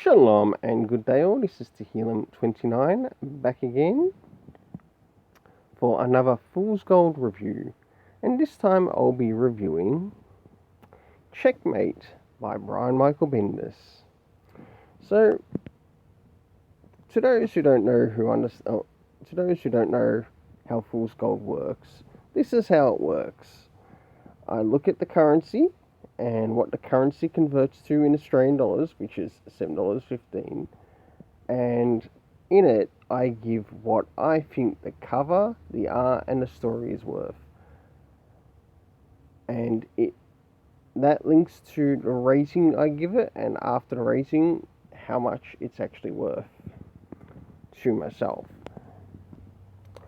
Shalom and good day all, this is Tehillim29 back again for another Fool's Gold review, and this time I'll be reviewing Checkmate by Brian Michael Bendis. So, to those who don't know how Fool's Gold works, this is how it works. I look at the currency and what the currency converts to in Australian dollars, which is $7.15, and in it I give what I think the cover, the art and the story is worth, and that links to the rating I give it, and after the rating how much it's actually worth to myself.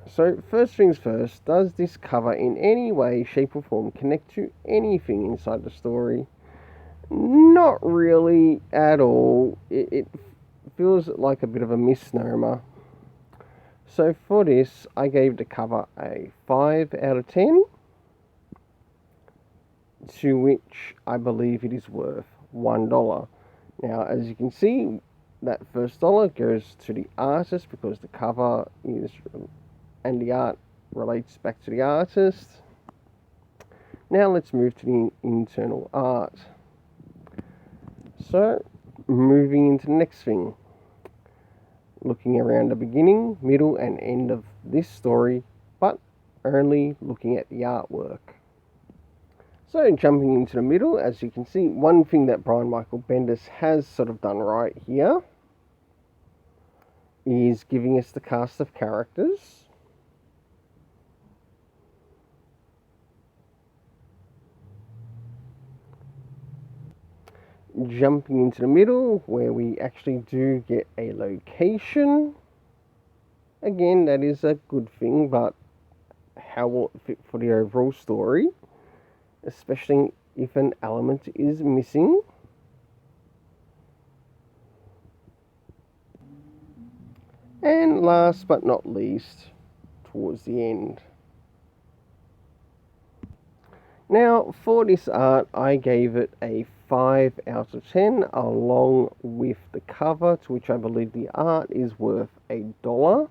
So first things first, does this cover in any way, shape or form connect to anything inside the story? Not really at all. It feels like a bit of a misnomer. So for this, I gave the cover a 5 out of 10, to which I believe it is worth $1. Now, as you can see, that first dollar goes to the artist because the cover is, and the art relates back to the artist. Now let's move to the internal art. So, moving into the next thing. Looking around the beginning, middle and end of this story, but only looking at the artwork. So jumping into the middle, as you can see, one thing that Brian Michael Bendis has sort of done right here is giving us the cast of characters. Jumping into the middle, where we actually do get a location. Again, that is a good thing, but how will it fit for the overall story? Especially if an element is missing. And last but not least, towards the end. Now, for this art, I gave it a 5 out of 10, along with the cover, to which I believe the art is worth $1.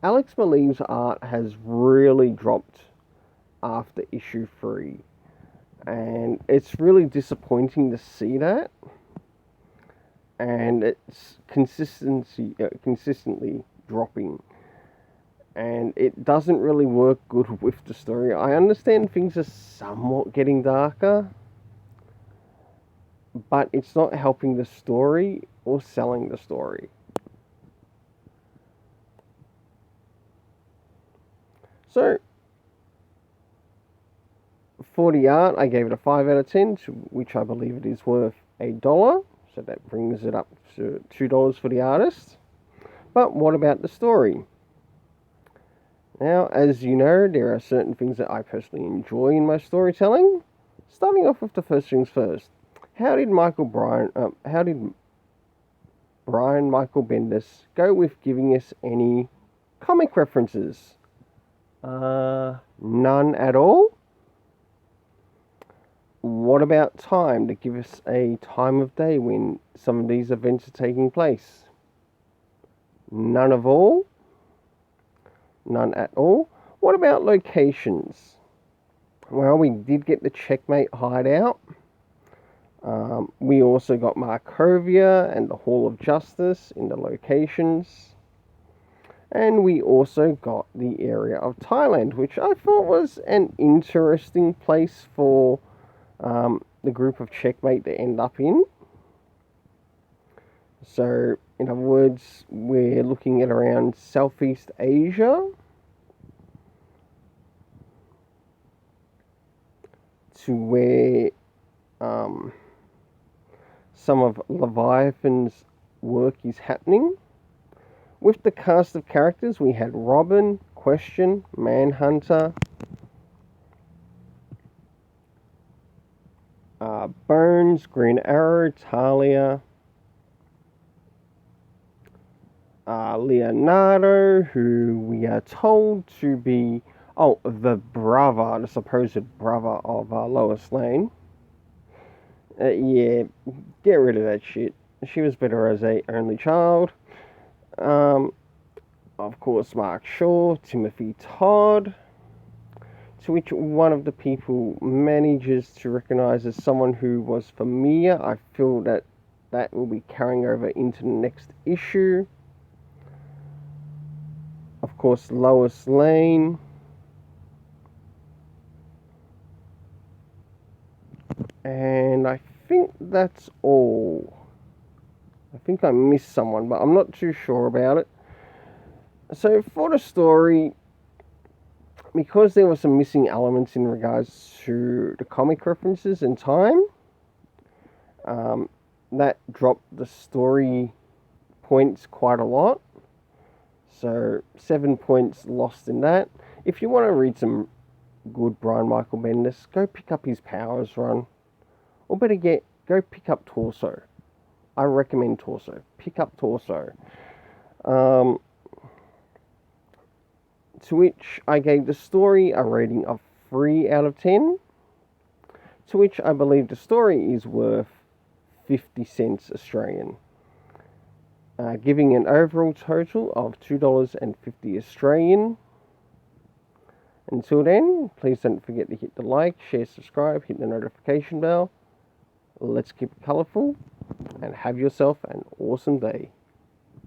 Alex Maleev's art has really dropped after issue 3, and it's really disappointing to see that, and it's consistently dropping, and it doesn't really work good with the story. I understand things are somewhat getting darker, but it's not helping the story or selling the story. So, for the art, I gave it a 5 out of 10, to which I believe it is worth $1. So that brings it up to $2 for the artist. But what about the story? Now, as you know, there are certain things that I personally enjoy in my storytelling. Starting off with the first things first. How did Brian Michael Bendis go with giving us any comic references? None at all. What about time, to give us a time of day when some of these events are taking place? None of all. None at all. What about locations? Well, we did get the Checkmate hideout. We also got Markovia and the Hall of Justice in the locations. And we also got the area of Thailand, which I thought was an interesting place for the group of Checkmate to end up in. So, in other words, we're looking at around Southeast Asia to where some of Leviathan's work is happening. With the cast of characters, we had Robin, Question, Manhunter, Bones, Green Arrow, Talia, Leonardo, who we are told to be, the supposed brother of Lois Lane. Yeah, get rid of that shit. She was better as a only child. Um, of course, Mark Shaw, Timothy Todd, to which one of the people manages to recognise as someone who was familiar. I feel that that will be carrying over into the next issue. Of course, Lois Lane. And I think that's all. I think I missed someone, but I'm not too sure about it. So for the story, because there were some missing elements in regards to the comic references and time, that dropped the story points quite a lot. So 7 points lost in that. If you want to read some good Brian Michael Bendis, go pick up his Powers run. Or better yet, go pick up Torso. I recommend Torso. Pick up Torso. To which I gave the story a rating of 3 out of 10. To which I believe the story is worth 50 cents Australian. Giving an overall total of $2.50 Australian. Until then, please don't forget to hit the like, share, subscribe, hit the notification bell. Let's keep it colourful and have yourself an awesome day.